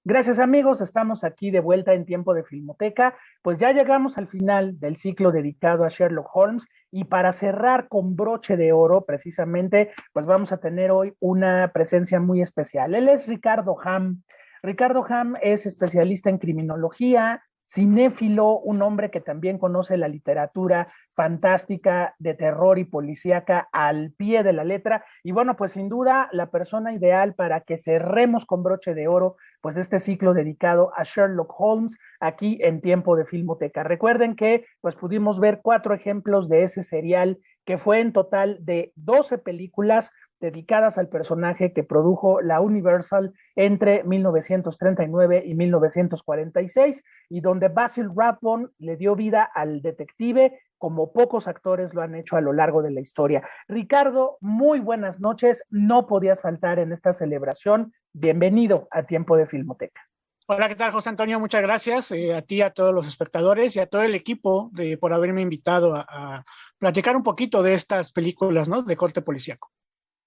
Gracias amigos, estamos aquí de vuelta en tiempo de Filmoteca, pues ya llegamos al final del ciclo dedicado a Sherlock Holmes y para cerrar con broche de oro precisamente, pues vamos a tener hoy una presencia muy especial. Él es Ricardo Ham. Ricardo Ham es especialista en criminología, cinéfilo, un hombre que también conoce la literatura fantástica de terror y policíaca al pie de la letra y bueno, pues sin duda la persona ideal para que cerremos con broche de oro pues este ciclo dedicado a Sherlock Holmes aquí en tiempo de Filmoteca. Recuerden que pues pudimos ver 4 ejemplos de ese serial que fue en total de 12 películas dedicadas al personaje que produjo la Universal entre 1939 y 1946 y donde Basil Rathbone le dio vida al detective como pocos actores lo han hecho a lo largo de la historia. Ricardo, muy buenas noches, no podías faltar en esta celebración. Bienvenido a Tiempo de Filmoteca. Hola, ¿qué tal, José Antonio? Muchas gracias a ti, a todos los espectadores y a todo el equipo por haberme invitado a platicar un poquito de estas películas, ¿no? De corte policíaco.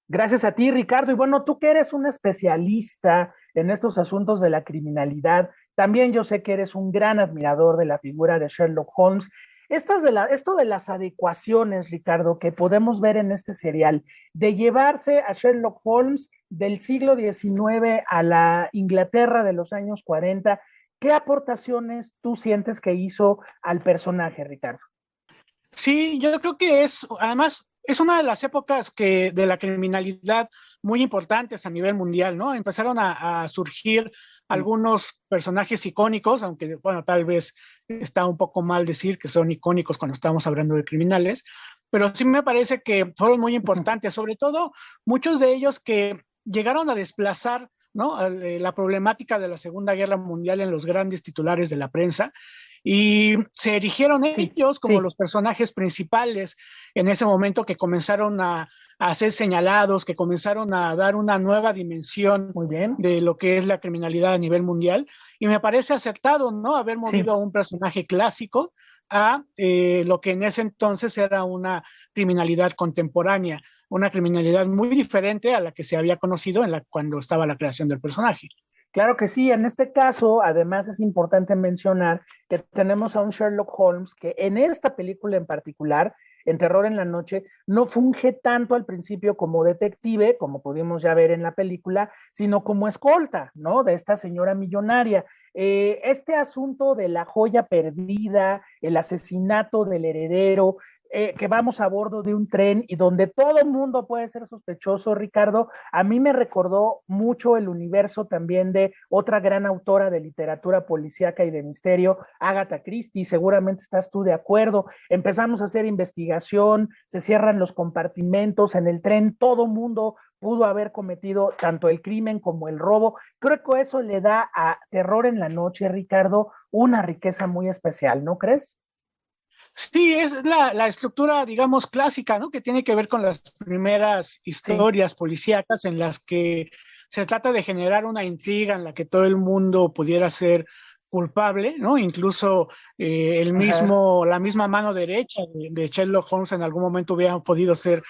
Gracias a ti, Ricardo. Y bueno, tú que eres un especialista en estos asuntos de la criminalidad, también yo sé que eres un gran admirador de la figura de Sherlock Holmes. Esto de las adecuaciones, Ricardo, que podemos ver en este serial, de llevarse a Sherlock Holmes del siglo XIX a la Inglaterra de los años 40, ¿qué aportaciones tú sientes que hizo al personaje, Ricardo? Sí, yo creo que además, es una de las épocas de la criminalidad muy importantes a nivel mundial, ¿no? Empezaron a surgir Sí, algunos personajes icónicos, aunque, bueno, tal vez está un poco mal decir que son icónicos cuando estamos hablando de criminales, pero sí me parece que fueron muy importantes, sobre todo muchos de ellos que llegaron a desplazar, ¿no? La problemática de la Segunda Guerra Mundial en los grandes titulares de la prensa y se erigieron sí, ellos como sí, los personajes principales en ese momento que comenzaron a ser señalados, que comenzaron a dar una nueva dimensión muy bien. de lo que es la criminalidad a nivel mundial. Y me parece acertado, ¿no? Haber Sí. movido a un personaje clásico a lo que en ese entonces era una criminalidad contemporánea, una criminalidad muy diferente a la que se había conocido cuando estaba la creación del personaje. Claro que sí, en este caso, además es importante mencionar que tenemos a un Sherlock Holmes que en esta película en particular, en Terror en la Noche, no funge tanto al principio como detective, como pudimos ya ver en la película, sino como escolta, ¿no? De esta señora millonaria. Este asunto de la joya perdida, el asesinato del heredero, que vamos a bordo de un tren y donde todo el mundo puede ser sospechoso, Ricardo, a mí me recordó mucho el universo también de otra gran autora de literatura policíaca y de misterio, Agatha Christie, seguramente estás tú de acuerdo. Empezamos a hacer investigación, se cierran los compartimentos en el tren, todo mundo pudo haber cometido tanto el crimen como el robo. Creo que eso le da a Terror en la Noche, Ricardo, una riqueza muy especial, ¿no crees? Sí, es la estructura, digamos, clásica, ¿no? Que tiene que ver con las primeras Sí, historias policíacas en las que se trata de generar una intriga en la que todo el mundo pudiera ser culpable, ¿no? Incluso ajá, la misma mano derecha de Sherlock Holmes en algún momento hubiera podido ser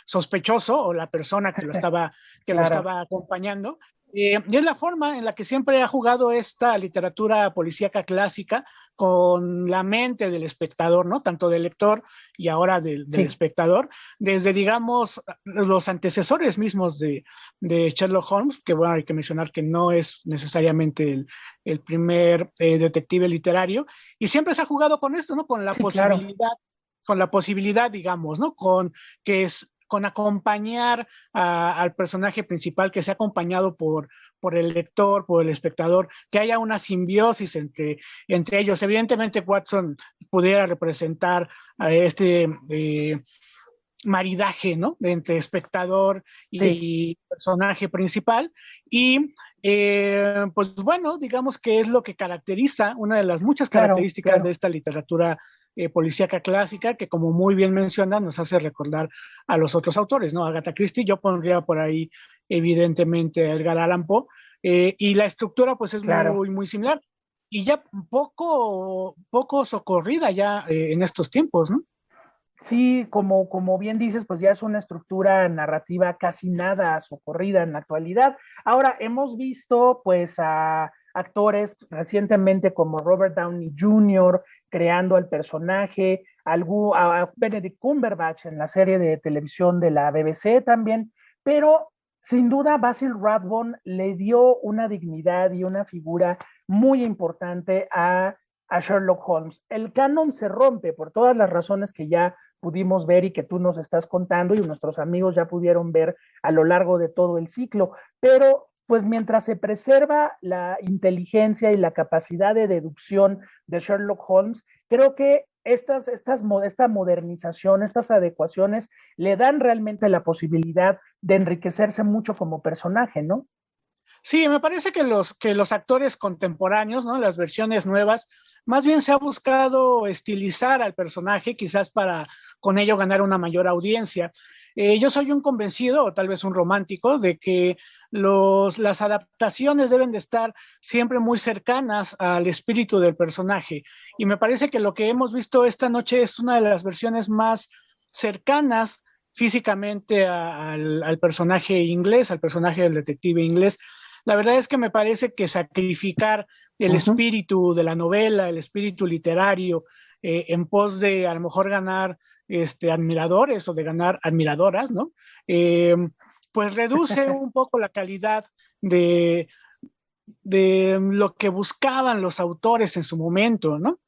sospechoso o la persona que lo claro, estaba acompañando. Y es la forma en la que siempre ha jugado esta literatura policíaca clásica con la mente del espectador, ¿no? Tanto del lector y ahora del sí, espectador, desde, digamos, los antecesores mismos de Sherlock Holmes, que bueno, hay que mencionar que no es necesariamente el primer detective literario, y siempre se ha jugado con esto, ¿no? sí, claro. Con la posibilidad, digamos, ¿no? Con acompañar al personaje principal, que sea acompañado por el lector, por el espectador, que haya una simbiosis entre ellos. Evidentemente, Watson pudiera representar a este maridaje, ¿no? Entre espectador Sí, y personaje principal. Y pues bueno, digamos que es lo que caracteriza, una de las muchas claro, características de claro. esta literatura policíaca clásica, que como muy bien menciona, nos hace recordar a los otros autores, ¿no? Agatha Christie, yo pondría por ahí evidentemente a Edgar Allan Poe, y la estructura pues es Claro. muy similar y ya poco socorrida ya en estos tiempos, ¿no? Sí, como bien dices, pues ya es una estructura narrativa casi nada socorrida en la actualidad. Ahora, hemos visto pues a actores recientemente como Robert Downey Jr. creando al personaje, a Benedict Cumberbatch en la serie de televisión de la BBC también, pero sin duda Basil Rathbone le dio una dignidad y una figura muy importante a Sherlock Holmes. El canon se rompe por todas las razones que ya pudimos ver y que tú nos estás contando y nuestros amigos ya pudieron ver a lo largo de todo el ciclo, pero pues mientras se preserva la inteligencia y la capacidad de deducción de Sherlock Holmes, creo que esta modernización, estas adecuaciones le dan realmente la posibilidad de enriquecerse mucho como personaje, ¿no? Sí, me parece que los actores contemporáneos, ¿no? Las versiones nuevas, más bien se ha buscado estilizar al personaje, quizás para con ello ganar una mayor audiencia. Yo soy un convencido, o tal vez un romántico, de que las adaptaciones deben de estar siempre muy cercanas al espíritu del personaje. Y me parece que lo que hemos visto esta noche es una de las versiones más cercanas físicamente al personaje inglés, al personaje del detective inglés. La verdad es que me parece que sacrificar el Uh -huh. espíritu de la novela, el espíritu literario, en pos de a lo mejor ganar admiradores o de ganar admiradoras, ¿no? Eh, pues reduce un poco la calidad de, de lo que buscaban los autores en su momento, ¿no?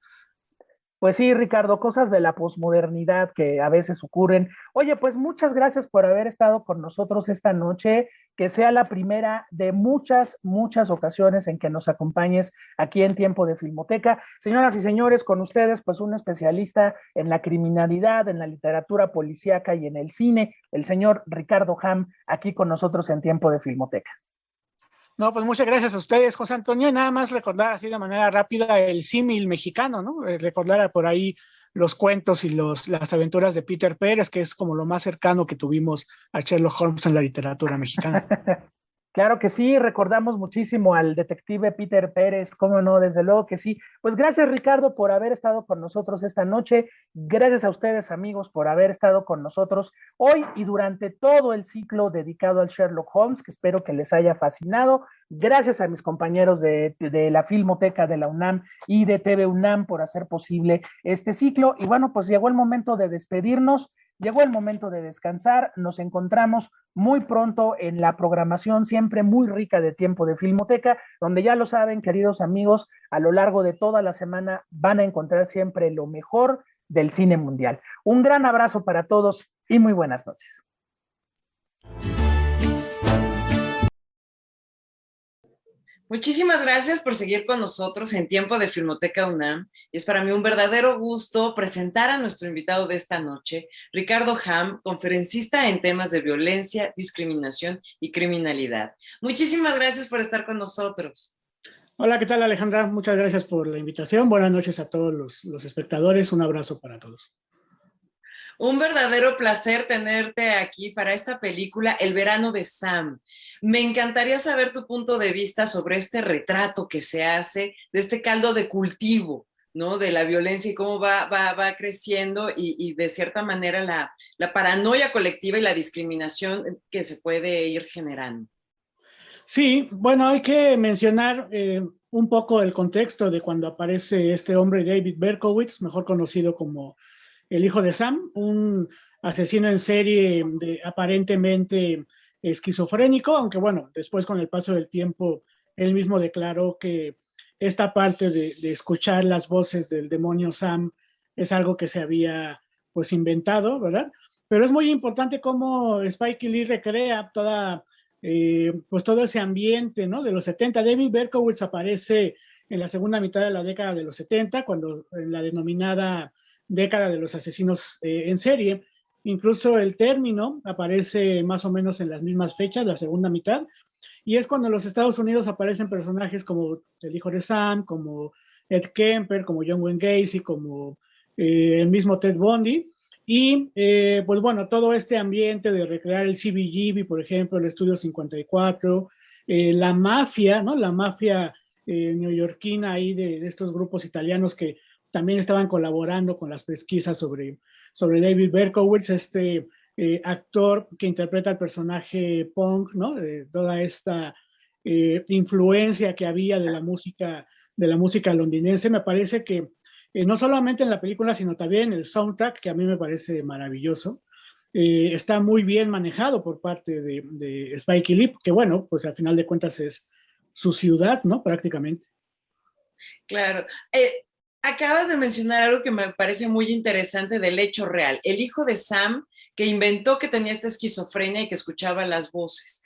Pues sí, Ricardo, cosas de la posmodernidad que a veces ocurren. Oye, pues muchas gracias por haber estado con nosotros esta noche, que sea la primera de muchas, muchas ocasiones en que nos acompañes aquí en Tiempo de Filmoteca. Señoras y señores, con ustedes, pues un especialista en la criminalidad, en la literatura policíaca y en el cine, el señor Ricardo Ham, aquí con nosotros en Tiempo de Filmoteca. No, pues muchas gracias a ustedes, José Antonio. Y nada más recordar así de manera rápida el símil mexicano, ¿no? Recordar por ahí los cuentos y las aventuras de Peter Pérez, que es como lo más cercano que tuvimos a Sherlock Holmes en la literatura mexicana. Claro que sí, recordamos muchísimo al detective Peter Pérez, cómo no, desde luego que sí. Pues gracias Ricardo por haber estado con nosotros esta noche, gracias a ustedes amigos por haber estado con nosotros hoy y durante todo el ciclo dedicado al Sherlock Holmes, que espero que les haya fascinado. Gracias a mis compañeros de la Filmoteca de la UNAM y de TV UNAM por hacer posible este ciclo. Y bueno, pues llegó el momento de despedirnos. Llegó el momento de descansar, nos encontramos muy pronto en la programación siempre muy rica de Tiempo de Filmoteca, donde ya lo saben, queridos amigos, a lo largo de toda la semana van a encontrar siempre lo mejor del cine mundial. Un gran abrazo para todos y muy buenas noches. Muchísimas gracias por seguir con nosotros en Tiempo de Filmoteca UNAM. Y es para mí un verdadero gusto presentar a nuestro invitado de esta noche, Ricardo Ham, conferencista en temas de violencia, discriminación y criminalidad. Muchísimas gracias por estar con nosotros. Hola, ¿qué tal Alejandra? Muchas gracias por la invitación. Buenas noches a todos los espectadores. Un abrazo para todos. Un verdadero placer tenerte aquí para esta película, El verano de Sam. Me encantaría saber tu punto de vista sobre este retrato que se hace de este caldo de cultivo, ¿no? De la violencia y cómo va creciendo y de cierta manera la paranoia colectiva y la discriminación que se puede ir generando. Sí, bueno, hay que mencionar un poco el contexto de cuando aparece este hombre David Berkowitz, mejor conocido como el hijo de Sam, un asesino en serie aparentemente esquizofrénico, aunque bueno, después con el paso del tiempo, él mismo declaró que esta parte de escuchar las voces del demonio Sam es algo que se había pues inventado, ¿verdad? Pero es muy importante cómo Spike Lee recrea pues todo ese ambiente, ¿no? De los 70. David Berkowitz aparece en la segunda mitad de la década de los 70, cuando en la denominada década de los asesinos en serie. Incluso el término aparece más o menos en las mismas fechas, la segunda mitad, y es cuando en los Estados Unidos aparecen personajes como el hijo de Sam, como Ed Kemper, como John Wayne Gacy, como el mismo Ted Bundy. Y pues bueno, todo este ambiente de recrear el CBGB, por ejemplo, el Estudio 54, la mafia, ¿no? La mafia neoyorquina ahí de estos grupos italianos que también estaban colaborando con las pesquisas sobre sobre David Berkowitz, actor que interpreta el personaje punk, ¿no? Toda esta influencia que había de la música londinense. Me parece que no solamente en la película, sino también el soundtrack, que a mí me parece maravilloso, está muy bien manejado por parte de Spike Lee, que bueno, pues al final de cuentas es su ciudad, ¿no? Prácticamente. Claro. Acabas de mencionar algo que me parece muy interesante del hecho real. El hijo de Sam, que inventó que tenía esta esquizofrenia y que escuchaba las voces.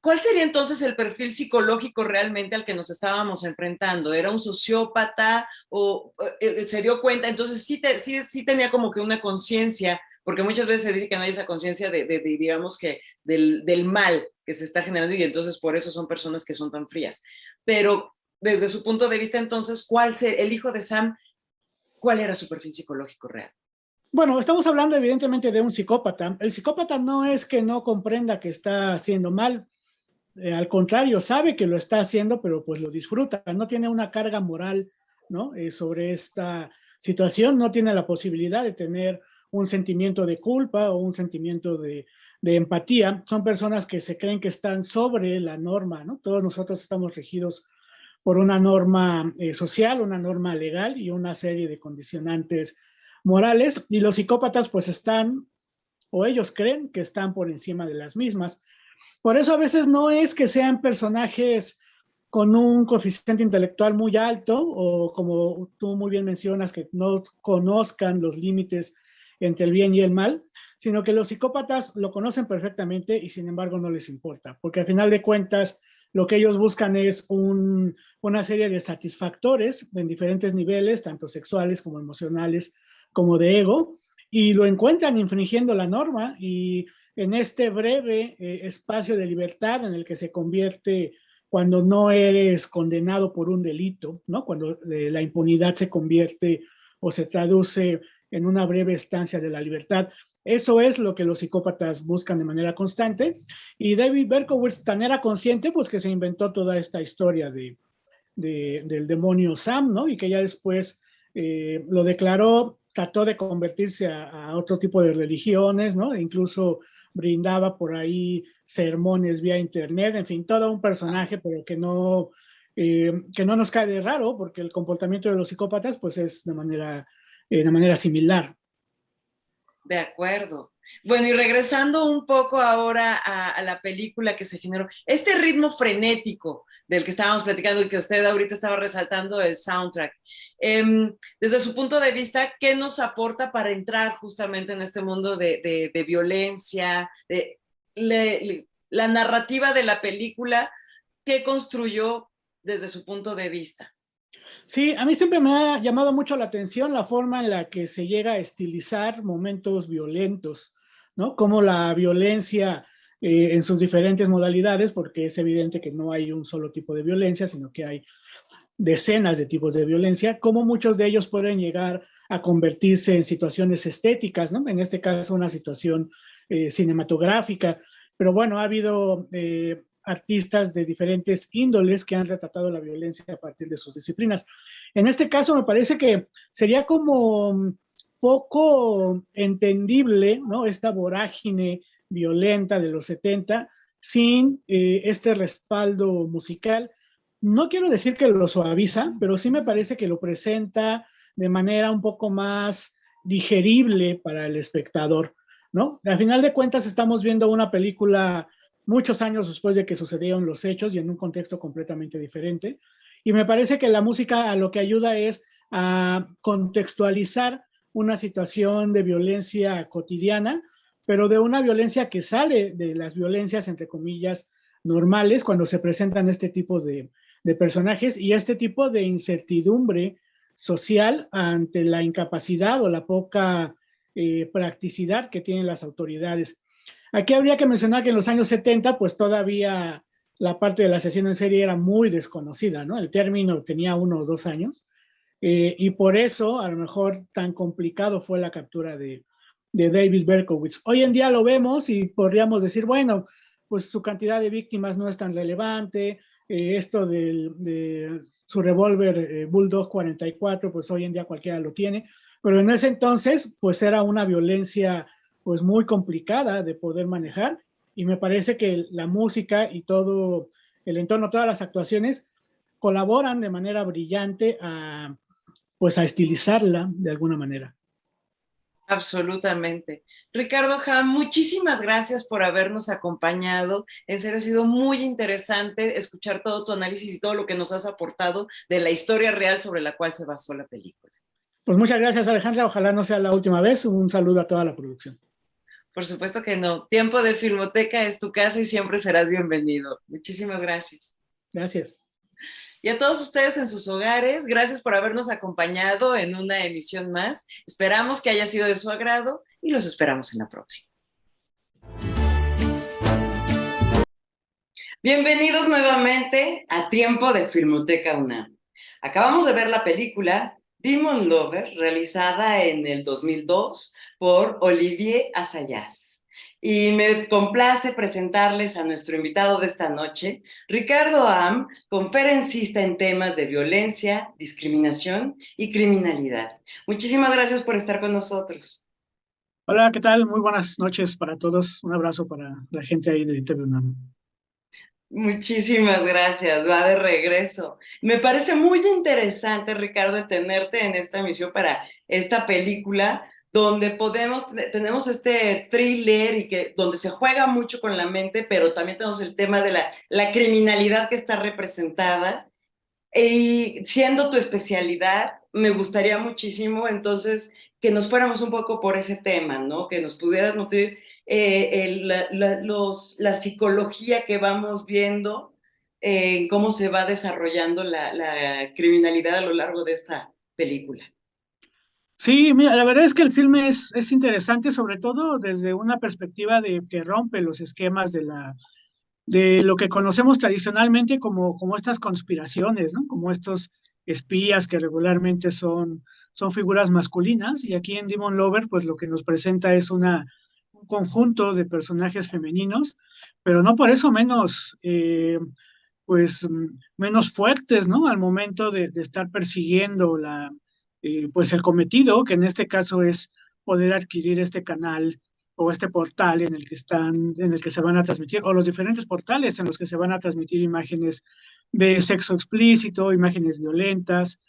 ¿Cuál sería entonces el perfil psicológico realmente al que nos estábamos enfrentando? ¿Era un sociópata o se dio cuenta? Entonces sí tenía como que una conciencia, porque muchas veces se dice que no hay esa conciencia digamos que del mal que se está generando y entonces por eso son personas que son tan frías. Pero desde su punto de vista entonces, el hijo de Sam, ¿cuál era su perfil psicológico real? Bueno, estamos hablando evidentemente de un psicópata. El psicópata no es que no comprenda que está haciendo mal, al contrario, sabe que lo está haciendo, pero pues lo disfruta, no tiene una carga moral, ¿no? Sobre esta situación, no tiene la posibilidad de tener un sentimiento de culpa o un sentimiento de empatía. Son personas que se creen que están sobre la norma, ¿no? Todos nosotros estamos regidos por una norma social, una norma legal y una serie de condicionantes morales, y los psicópatas pues están, o ellos creen que están por encima de las mismas. Por eso a veces no es que sean personajes con un coeficiente intelectual muy alto o como tú muy bien mencionas, que no conozcan los límites entre el bien y el mal, sino que los psicópatas lo conocen perfectamente y sin embargo no les importa, porque al final de cuentas lo que ellos buscan es una serie de satisfactores en diferentes niveles, tanto sexuales como emocionales, como de ego, y lo encuentran infringiendo la norma y en este breve espacio de libertad en el que se convierte cuando no eres condenado por un delito, ¿no? Cuando la impunidad se convierte o se traduce en una breve estancia de la libertad. Eso es lo que los psicópatas buscan de manera constante. Y David Berkowitz tan era consciente, pues que se inventó toda esta historia del demonio Sam, ¿no? Y que ya después lo declaró, trató de convertirse a otro tipo de religiones, ¿no? E incluso brindaba por ahí sermones vía internet, en fin, todo un personaje, pero que no nos cae de raro, porque el comportamiento de los psicópatas, pues es de manera similar. De acuerdo. Bueno, y regresando un poco ahora a la película que se generó, este ritmo frenético del que estábamos platicando y que usted ahorita estaba resaltando el soundtrack, desde su punto de vista, ¿qué nos aporta para entrar justamente en este mundo de violencia, la narrativa de la película, qué construyó desde su punto de vista? Sí, a mí siempre me ha llamado mucho la atención la forma en la que se llega a estilizar momentos violentos, ¿no? Como la violencia en sus diferentes modalidades, porque es evidente que no hay un solo tipo de violencia, sino que hay decenas de tipos de violencia, cómo muchos de ellos pueden llegar a convertirse en situaciones estéticas, ¿no? En este caso, una situación cinematográfica. Pero bueno, ha habido artistas de diferentes índoles que han retratado la violencia a partir de sus disciplinas. En este caso, me parece que sería como poco entendible, ¿no? Esta vorágine violenta de los 70 sin este respaldo musical. No quiero decir que lo suaviza, pero sí me parece que lo presenta de manera un poco más digerible para el espectador, ¿no? Al final de cuentas estamos viendo una película muchos años después de que sucedieron los hechos y en un contexto completamente diferente. Y me parece que la música a lo que ayuda es a contextualizar una situación de violencia cotidiana, pero de una violencia que sale de las violencias, entre comillas, normales, cuando se presentan este tipo de personajes y este tipo de incertidumbre social ante la incapacidad o la poca practicidad que tienen las autoridades. Aquí habría que mencionar que en los años 70, pues todavía la parte del asesino en serie era muy desconocida, ¿no? El término tenía 1 o 2 años y por eso a lo mejor tan complicado fue la captura de David Berkowitz. Hoy en día lo vemos y podríamos decir, bueno, pues su cantidad de víctimas no es tan relevante, esto de su revólver Bulldog 44, pues hoy en día cualquiera lo tiene, pero en ese entonces pues era una violencia pues muy complicada de poder manejar, y me parece que la música y todo el entorno, todas las actuaciones colaboran de manera brillante a pues a estilizarla de alguna manera. Absolutamente. Ricardo Ham, muchísimas gracias por habernos acompañado. En serio, ha sido muy interesante escuchar todo tu análisis y todo lo que nos has aportado de la historia real sobre la cual se basó la película. Pues muchas gracias, Alejandra. Ojalá no sea la última vez. Un saludo a toda la producción. Por supuesto que no. Tiempo de Filmoteca es tu casa y siempre serás bienvenido. Muchísimas gracias. Gracias. Y a todos ustedes en sus hogares, gracias por habernos acompañado en una emisión más. Esperamos que haya sido de su agrado y los esperamos en la próxima. Bienvenidos nuevamente a Tiempo de Filmoteca UNAM. Acabamos de ver la película Demon Lover, realizada en el 2002 por Olivier Assayas. Y me complace presentarles a nuestro invitado de esta noche, Ricardo Ham, conferencista en temas de violencia, discriminación y criminalidad. Muchísimas gracias por estar con nosotros. Hola, ¿qué tal? Muy buenas noches para todos. Un abrazo para la gente ahí de TV UNAM. Muchísimas gracias, va de regreso. Me parece muy interesante, Ricardo, el tenerte en esta emisión para esta película, donde tenemos este thriller y donde se juega mucho con la mente, pero también tenemos el tema de la criminalidad que está representada. Y siendo tu especialidad, me gustaría muchísimo entonces que nos fuéramos un poco por ese tema, ¿no? Que nos pudieras nutrir la psicología que vamos viendo, cómo se va desarrollando la criminalidad a lo largo de esta película. Sí, mira, la verdad es que el filme es interesante, sobre todo desde una perspectiva de que rompe los esquemas de lo que conocemos tradicionalmente como estas conspiraciones, ¿no? Como estos espías que regularmente son figuras masculinas, y aquí en Demon Lover pues lo que nos presenta es un conjunto de personajes femeninos, pero no por eso menos, pues menos fuertes, ¿no? Al momento de estar persiguiendo pues el cometido, que en este caso es poder adquirir este canal o este portal en el que se van a transmitir, o los diferentes portales en los que se van a transmitir imágenes de sexo explícito, imágenes violentas.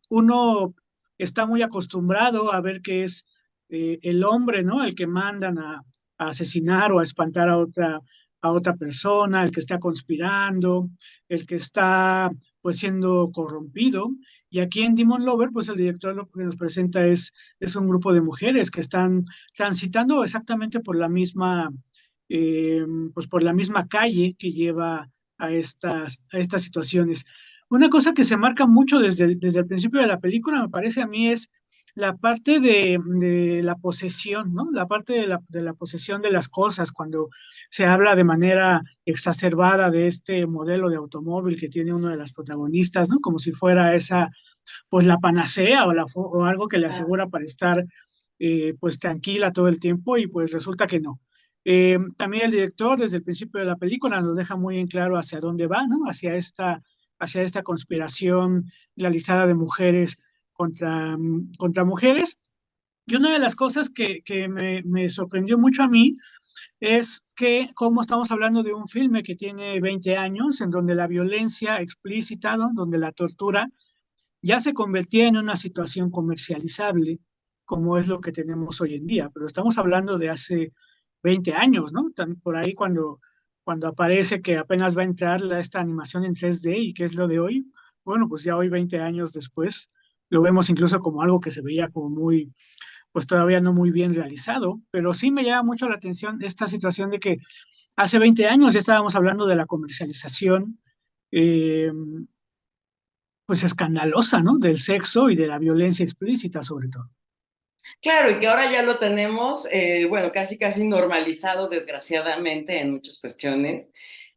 Uno está muy acostumbrado a ver que es el hombre, ¿no? El que mandan a asesinar o a espantar a otra persona, el que está conspirando, el que está pues siendo corrompido. Y aquí en Demon Lover, pues el director lo que nos presenta es un grupo de mujeres que están transitando exactamente por pues por la misma calle que lleva a estas situaciones. Una cosa que se marca mucho desde el principio de la película, me parece a mí, es la parte de la posesión, ¿no? La parte de la posesión de las cosas, cuando se habla de manera exacerbada de este modelo de automóvil que tiene uno de las protagonistas, ¿no? Como si fuera esa, pues la panacea o algo que le asegura para estar pues tranquila todo el tiempo, y pues resulta que no. También el director desde el principio de la película nos deja muy en claro hacia dónde va, ¿no? Hacia esta conspiración realizada de mujeres contra mujeres. Y una de las cosas que me sorprendió mucho a mí es que como estamos hablando de un filme que tiene 20 años, en donde la violencia explícita, ¿no? Donde la tortura ya se convertía en una situación comercializable, como es lo que tenemos hoy en día, pero estamos hablando de hace 20 años, ¿no? Por ahí cuando aparece que apenas va a entrar esta animación en 3D y qué es lo de hoy, bueno, pues ya hoy 20 años después lo vemos incluso como algo que se veía como muy, pues todavía no muy bien realizado, pero sí me llama mucho la atención esta situación de que hace 20 años ya estábamos hablando de la comercialización, eh, pues escandalosa, ¿no? Del sexo y de la violencia explícita sobre todo. Claro, y que ahora ya lo tenemos, bueno, casi normalizado, desgraciadamente, en muchas cuestiones.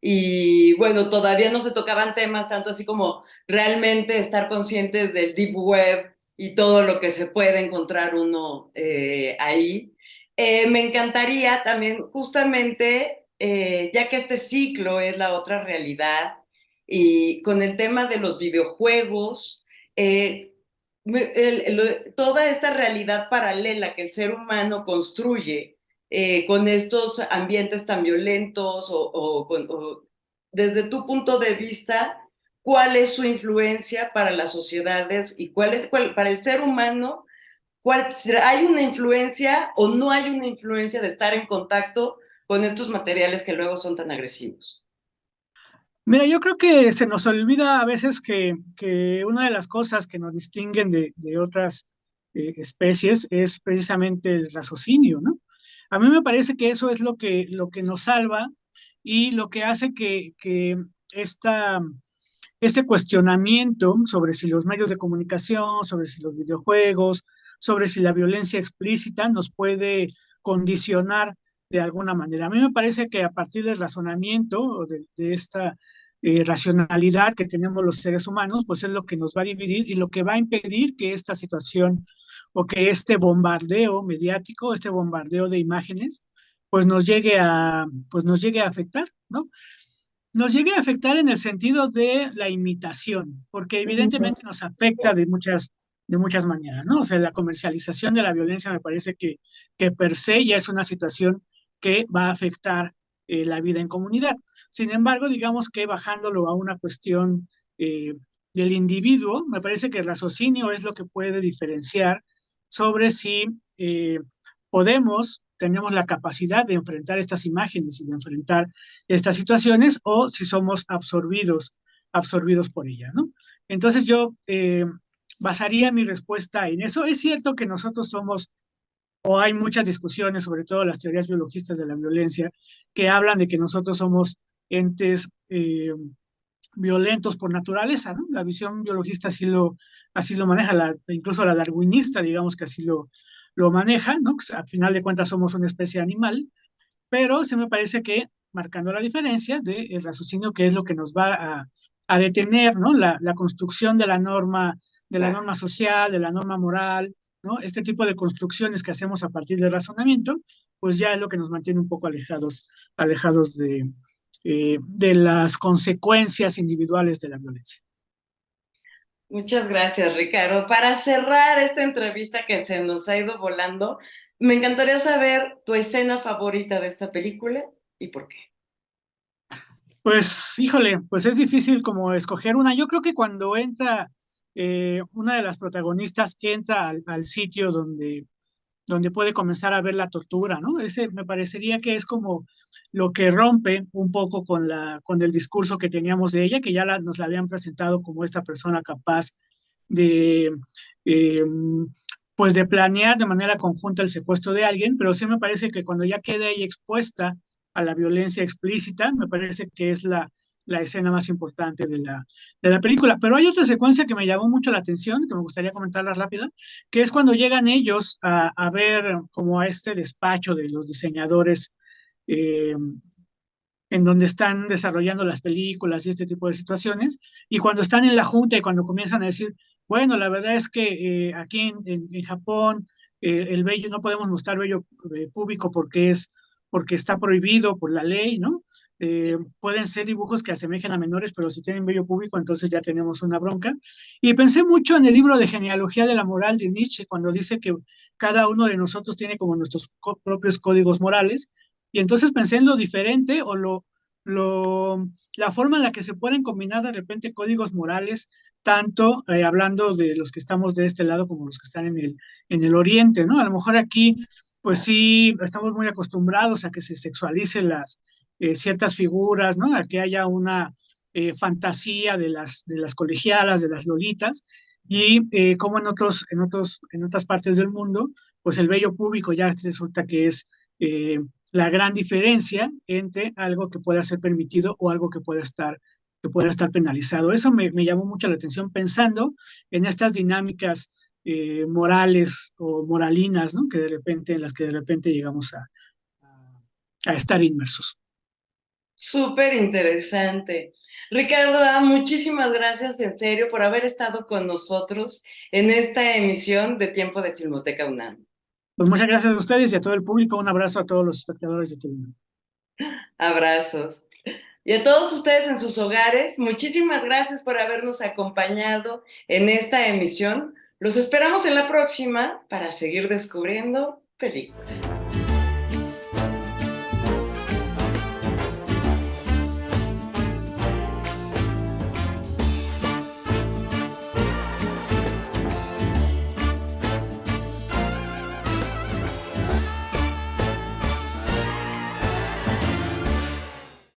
Y bueno, todavía no se tocaban temas tanto así como realmente estar conscientes del deep web y todo lo que se puede encontrar uno ahí. Me encantaría también, justamente, ya que este ciclo es la otra realidad, y con el tema de los videojuegos, toda esta realidad paralela que el ser humano construye con estos ambientes tan violentos o desde tu punto de vista, ¿cuál es su influencia para las sociedades y para el ser humano? ¿Hay una influencia o no hay una influencia de estar en contacto con estos materiales que luego son tan agresivos? Mira, yo creo que se nos olvida a veces que una de las cosas que nos distinguen de otras especies es precisamente el raciocinio, ¿no? A mí me parece que eso es lo que nos salva y lo que hace que este cuestionamiento sobre si los medios de comunicación, sobre si los videojuegos, sobre si la violencia explícita nos puede condicionar de alguna manera. A mí me parece que a partir del razonamiento o de esta racionalidad que tenemos los seres humanos, pues es lo que nos va a dividir y lo que va a impedir que esta situación o que este bombardeo mediático, este bombardeo de imágenes, pues nos llegue a afectar, ¿no? Nos llegue a afectar en el sentido de la imitación, porque evidentemente nos afecta de muchas maneras, ¿no? O sea, la comercialización de la violencia me parece que per se ya es una situación que va a afectar la vida en comunidad. Sin embargo, digamos que bajándolo a una cuestión del individuo, me parece que el raciocinio es lo que puede diferenciar sobre si tenemos la capacidad de enfrentar estas imágenes y de enfrentar estas situaciones o si somos absorbidos por ella, ¿no? Entonces yo basaría mi respuesta en eso. Es cierto que nosotros somos, o hay muchas discusiones, sobre todo las teorías biologistas de la violencia, que hablan de que nosotros somos entes violentos por naturaleza, ¿no? La visión biologista así lo maneja, incluso la darwinista, digamos que así lo maneja, ¿no? Al final de cuentas somos una especie animal, pero sí me parece que marcando la diferencia del raciocinio, que es lo que nos va a detener, ¿no? La construcción de la norma social, de la norma moral, ¿no? Este tipo de construcciones que hacemos a partir del razonamiento, pues ya es lo que nos mantiene un poco alejados de las consecuencias individuales de la violencia. Muchas gracias, Ricardo. Para cerrar esta entrevista que se nos ha ido volando, me encantaría saber tu escena favorita de esta película y por qué. Pues, híjole, pues es difícil como escoger una. Yo creo que cuando entra una de las protagonistas, entra al sitio donde puede comenzar a ver la tortura, ¿no? Ese me parecería que es como lo que rompe un poco con el discurso que teníamos de ella, que ya nos la habían presentado como esta persona capaz de, eh, pues de planear de manera conjunta el secuestro de alguien, pero sí me parece que cuando ya queda ella expuesta a la violencia explícita, me parece que es la escena más importante de la película. Pero hay otra secuencia que me llamó mucho la atención, que me gustaría comentarla rápida, que es cuando llegan ellos a ver como a este despacho de los diseñadores eh, en donde están desarrollando las películas y este tipo de situaciones, y cuando están en la junta y cuando comienzan a decir, bueno, la verdad es que aquí en Japón el vello, no podemos mostrar vello público porque está prohibido por la ley, ¿no? Pueden ser dibujos que asemejen a menores, pero si tienen vello público, entonces ya tenemos una bronca. Y pensé mucho en el libro de genealogía de la moral de Nietzsche, cuando dice que cada uno de nosotros tiene como nuestros propios códigos morales, y entonces pensé en lo diferente o la forma en la que se pueden combinar de repente códigos morales, tanto hablando de los que estamos de este lado como los que están en el oriente, ¿no? A lo mejor aquí, pues sí, estamos muy acostumbrados a que se sexualicen ciertas figuras, ¿no? A que haya una fantasía de las colegialas, de las lolitas, y como en otras partes del mundo, pues el vello público ya resulta que es la gran diferencia entre algo que pueda ser permitido o algo que pueda estar penalizado. Eso me llamó mucho la atención pensando en estas dinámicas morales o moralinas, ¿no? En las que de repente llegamos a estar inmersos. Súper interesante. Ricardo, muchísimas gracias en serio por haber estado con nosotros en esta emisión de Tiempo de Filmoteca UNAM. Pues muchas gracias a ustedes y a todo el público. Un abrazo a todos los espectadores de TV. Abrazos. Y a todos ustedes en sus hogares, muchísimas gracias por habernos acompañado en esta emisión. Los esperamos en la próxima para seguir descubriendo películas.